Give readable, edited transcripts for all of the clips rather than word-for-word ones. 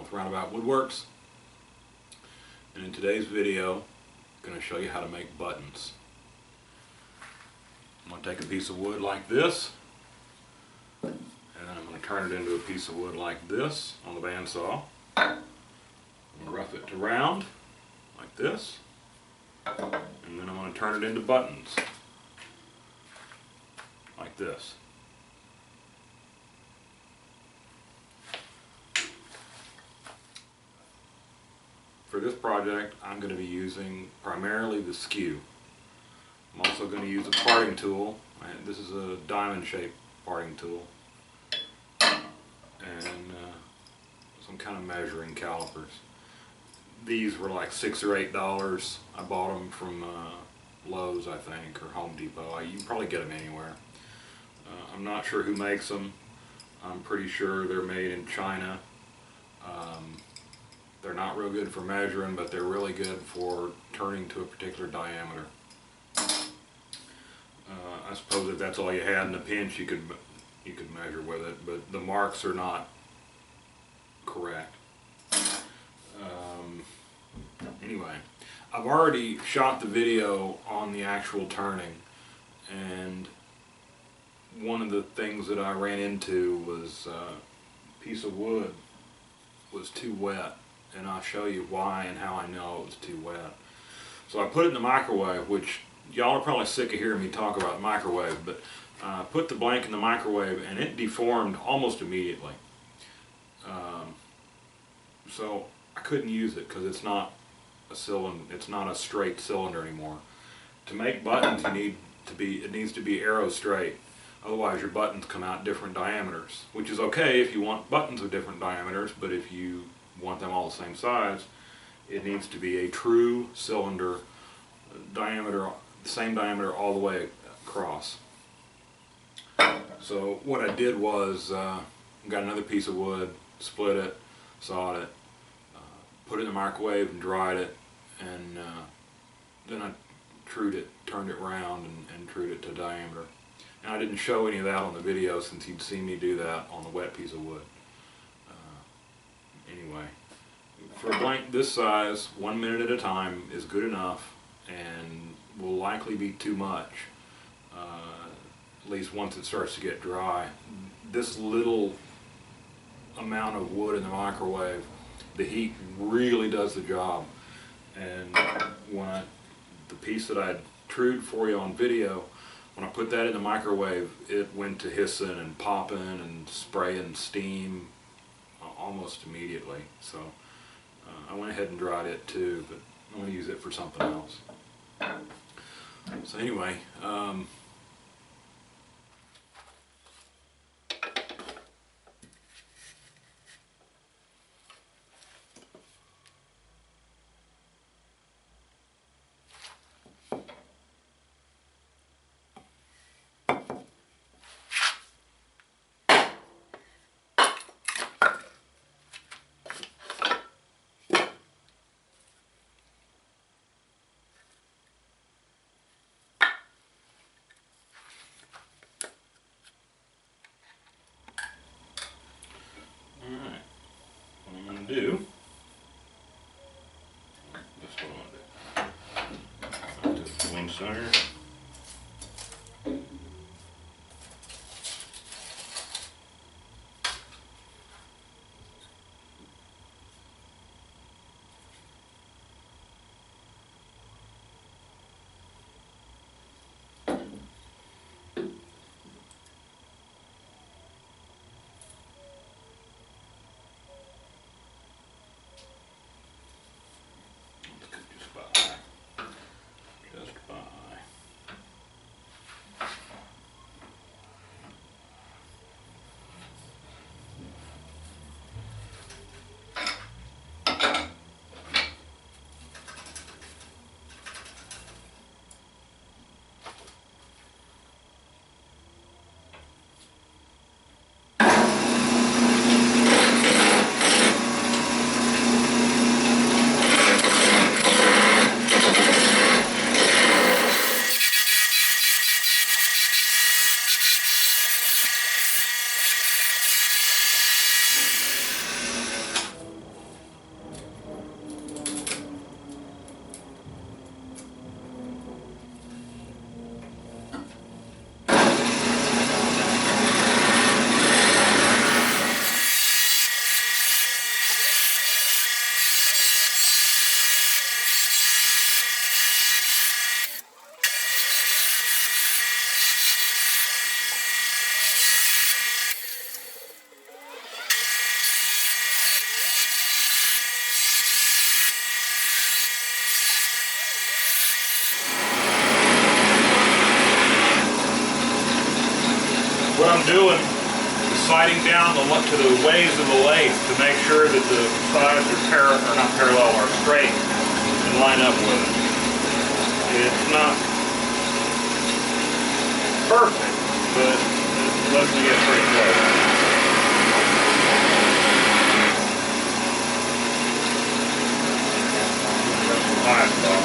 with Roundabout Woodworks, and in today's video I'm going to show you how to make buttons. I'm going to take a piece of wood like this, and then I'm going to turn it into a piece of wood like this on the bandsaw. I'm going to rough it to round like this, and then I'm going to turn it into buttons like this. For this project, I'm going to be using primarily the skew. I'm also going to use a parting tool. This is a diamond-shaped parting tool, and some kind of measuring calipers. These were like $6 or $8. I bought them from Lowe's, I think, or Home Depot. You can probably get them anywhere. I'm not sure who makes them. I'm pretty sure they're made in China. They're not real good for measuring, but they're really good for turning to a particular diameter. I suppose if that's all you had in a pinch, you could measure with it, but the marks are not correct. Anyway, I've already shot the video on the actual turning, and one of the things that I ran into was a piece of wood was too wet, and I'll show you why and how I know it was too wet. So I put it in the microwave, which y'all are probably sick of hearing me talk about the microwave, but I put the blank in the microwave and it deformed almost immediately. So I couldn't use it because it's not a cylinder, it's not a straight cylinder anymore. To make buttons, it needs to be arrow straight. Otherwise your buttons come out different diameters, which is okay if you want buttons of different diameters, but if you want them all the same size, it needs to be a true cylinder diameter, the same diameter all the way across. So what I did was got another piece of wood, split it, sawed it, put it in the microwave and dried it, and then I trued it, turned it round and trued it to diameter. And I didn't show any of that on the video since you'd seen me do that on the wet piece of wood. Anyway, for a blank this size, 1 minute at a time is good enough and will likely be too much, at least once it starts to get dry. This little amount of wood in the microwave, the heat really does the job. And when the piece that I trued for you on video, when I put that in the microwave, it went to hissing and popping and spraying steam almost immediately. So I went ahead and dried it too, but I'm going to use it for something else. So anyway, do. That's what I'm going to do. I'll do wing center. Just by. doing is sighting down to the ways of the lathe to make sure that the sides are not parallel, or straight and line up with it. It's not perfect, but it lets me get pretty close. High spot.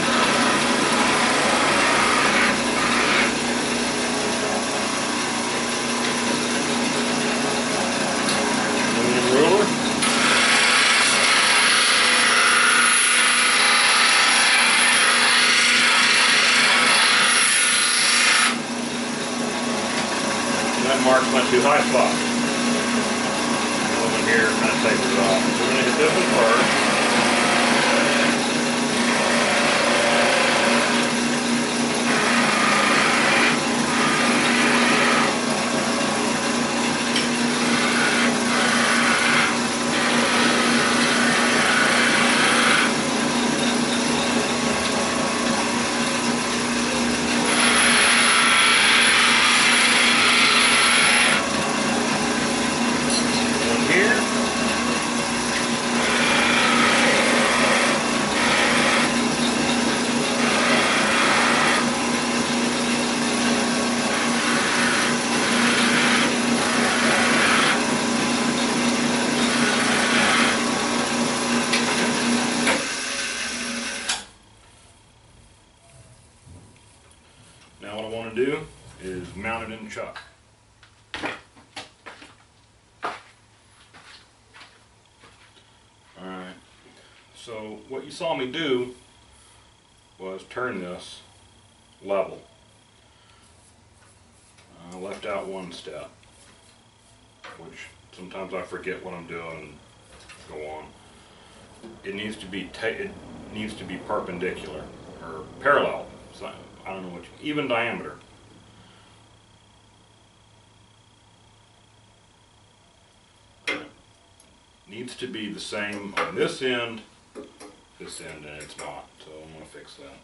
Ruler. That marks my two high spots. Over here kind of tapers off. We're going to hit this one first. Now what I want to do is mount it in the chuck. Alright, so what you saw me do was turn this level. I left out one step, which sometimes I forget what I'm doing and go on. It needs to be perpendicular or parallel. So I don't know what even diameter. Needs to be the same on this end, and it's not. So I'm going to fix that.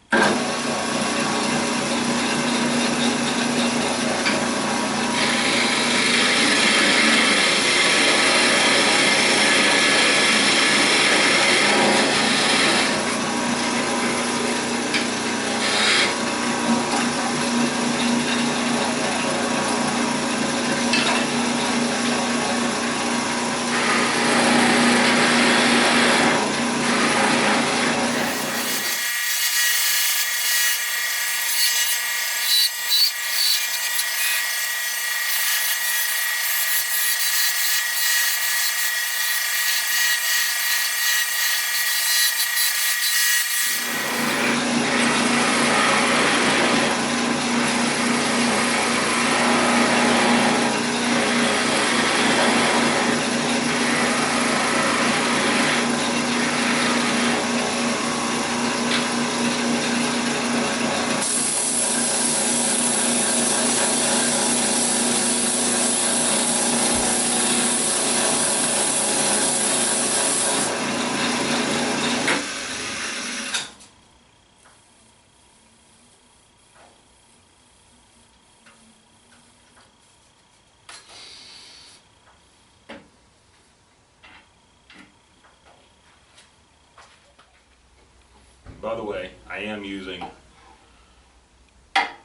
By the way, I am using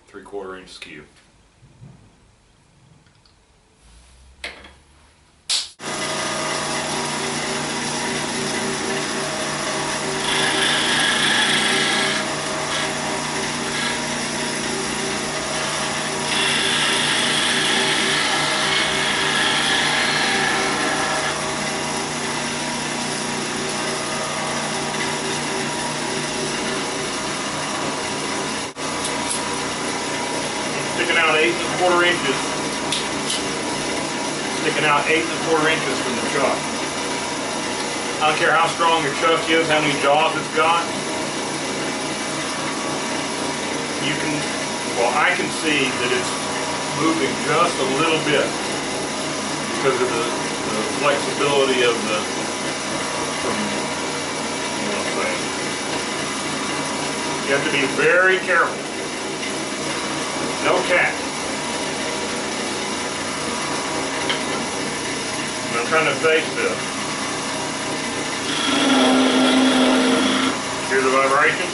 3/4 inch skew. Sticking out 8 1/4 inches. Sticking out 8 1/4 inches from the chuck. I don't care how strong your chuck is, how many jaws it's got. You can, well, I can see that it's moving just a little bit because of the flexibility of the, from, you know what I'm saying. You have to be very careful. No cat. And I'm trying to face this. Hear the vibration?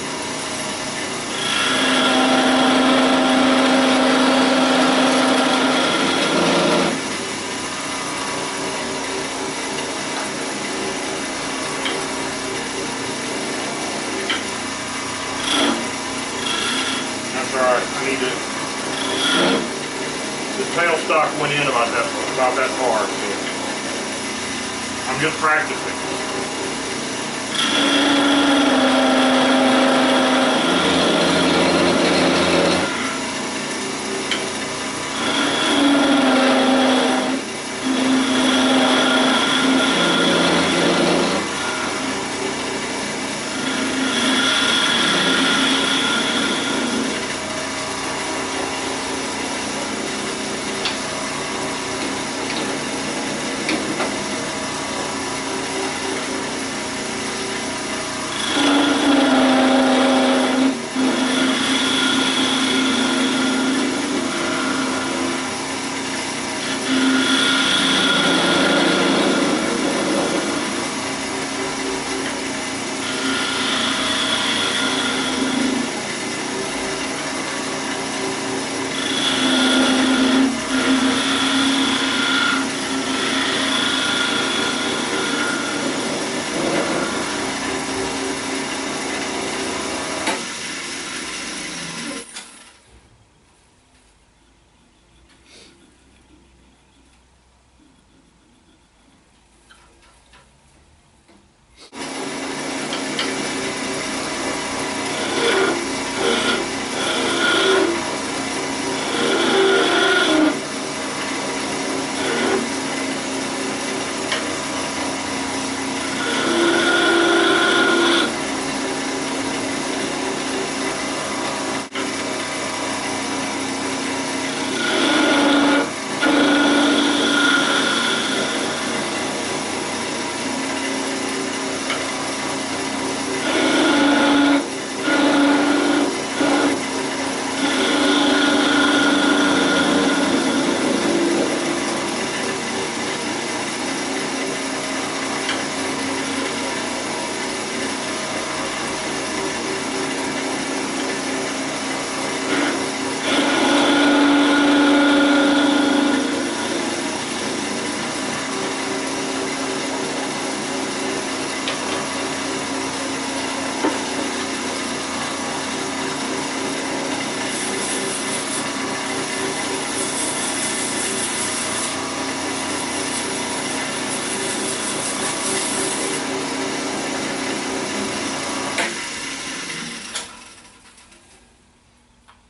That's alright, I need to. The tailstock went in about that far. So I'm just practicing.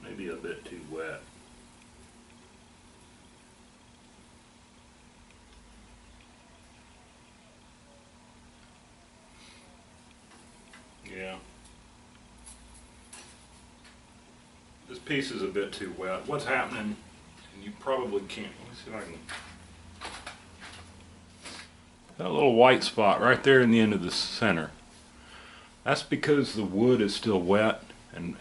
Maybe a bit too wet. Yeah. This piece is a bit too wet. What's happening, and you probably can't, let me see if I can. That little white spot right there in the end of the center. That's because the wood is still wet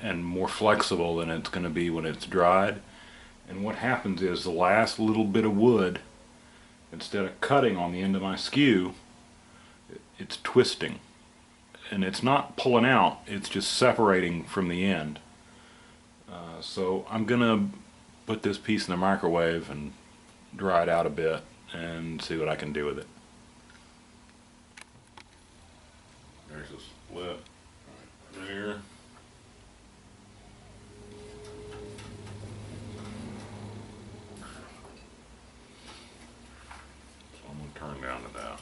and more flexible than it's going to be when it's dried. And what happens is the last little bit of wood, instead of cutting on the end of my skew, it's twisting. And it's not pulling out, it's just separating from the end. So I'm going to put this piece in the microwave and dry it out a bit and see what I can do with it. There's a split right there. So I'm going to turn down to that.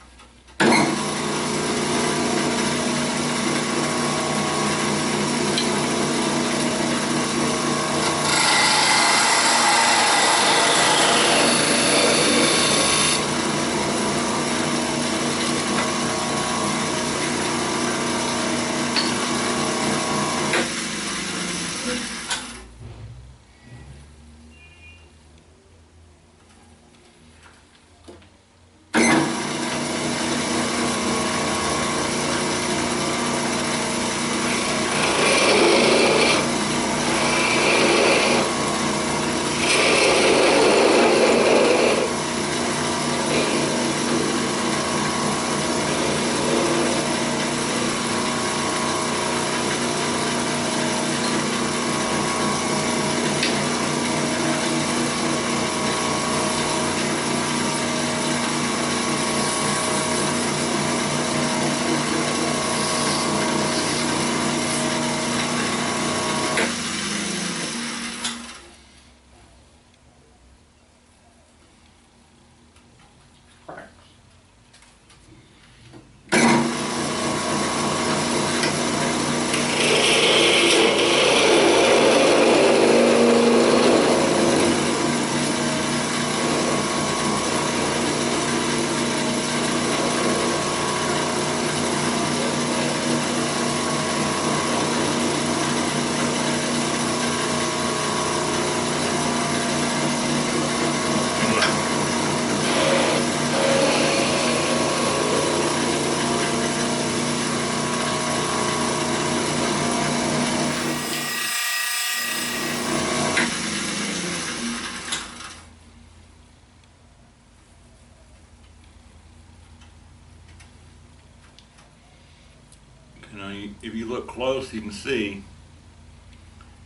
if you look close, you can see,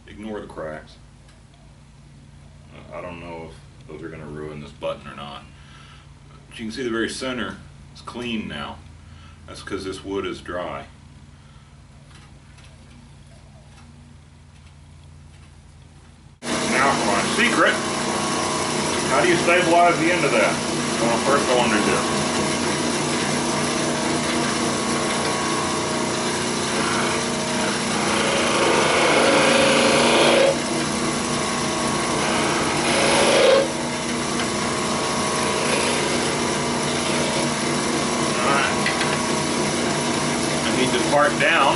ignore the cracks. I don't know if those are going to ruin this button or not. But you can see the very center is clean now. That's because this wood is dry. Now for my secret. How do you stabilize the end of that? Well, first go under this. Part down.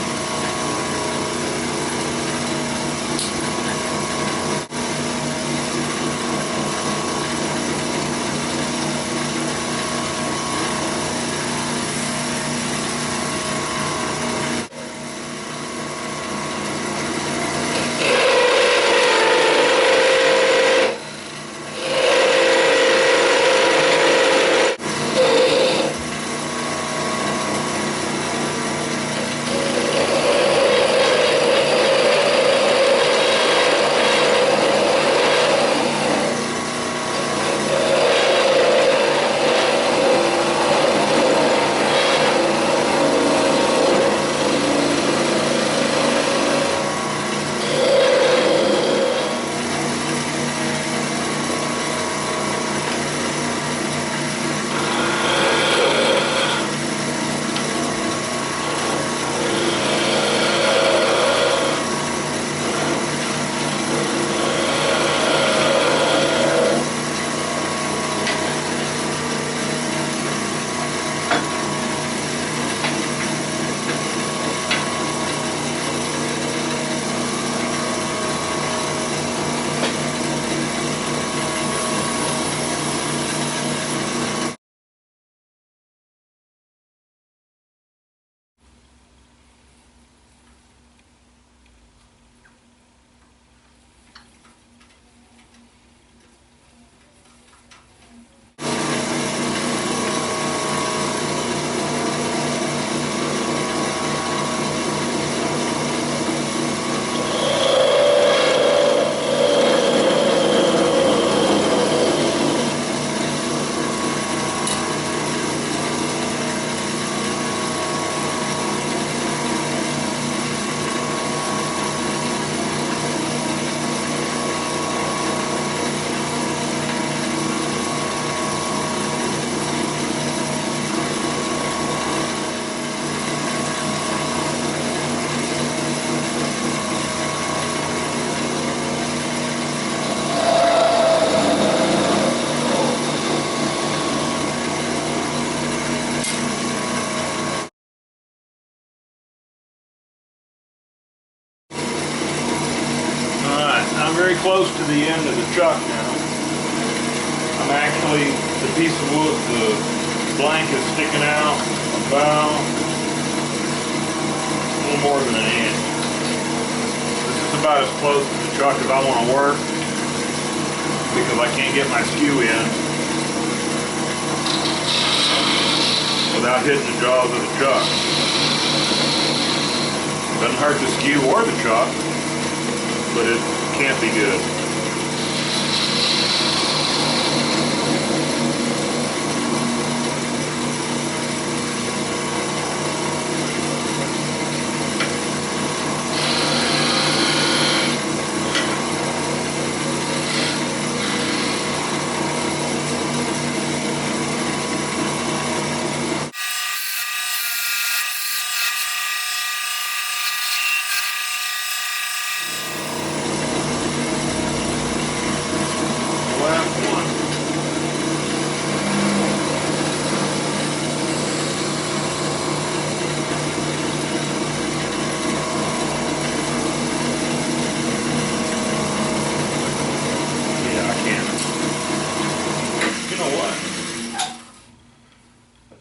I'm very close to the end of the chuck now. I'm actually, the piece of wood, the blank is sticking out about a little more than an inch. This is about as close to the chuck as I want to work because I can't get my skew in without hitting the jaws of the chuck. Doesn't hurt the skew or the chuck, but it can't be good.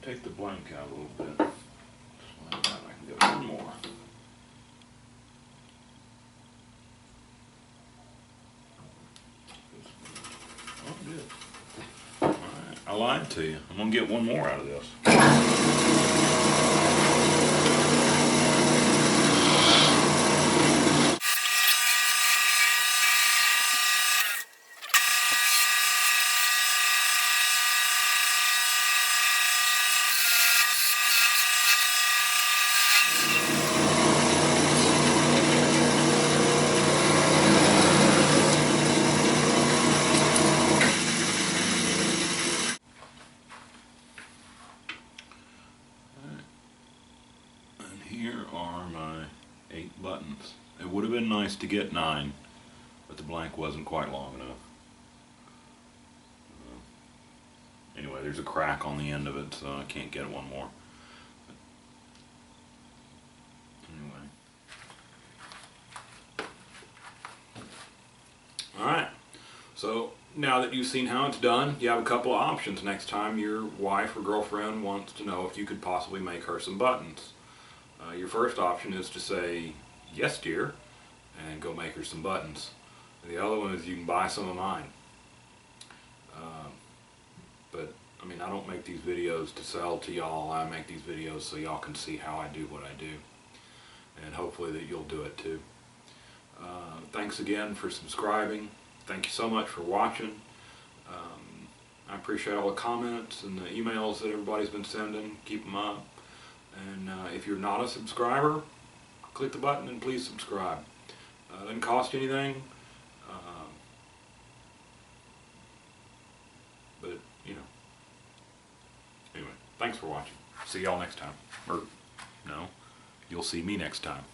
Take the blank out a little bit. Slide that, I can get one more. Oh, good. All right, I lied to you. I'm gonna get one more out of this. It would have been nice to get 9, but the blank wasn't quite long enough. Anyway, there's a crack on the end of it, so I can't get one more. Anyway. Alright, so now that you've seen how it's done, you have a couple of options next time your wife or girlfriend wants to know if you could possibly make her some buttons. Your first option is to say, "Yes, dear," and go make her some buttons. And the other one is you can buy some of mine. But I mean, I don't make these videos to sell to y'all. I make these videos so y'all can see how I do what I do, and hopefully that you'll do it too. Thanks again for subscribing. Thank you so much for watching. I appreciate all the comments and the emails that everybody's been sending. Keep them up. And if you're not a subscriber, click the button and please subscribe. It doesn't cost anything. But, you know. Anyway, thanks for watching. See y'all next time. Or, no, you'll see me next time.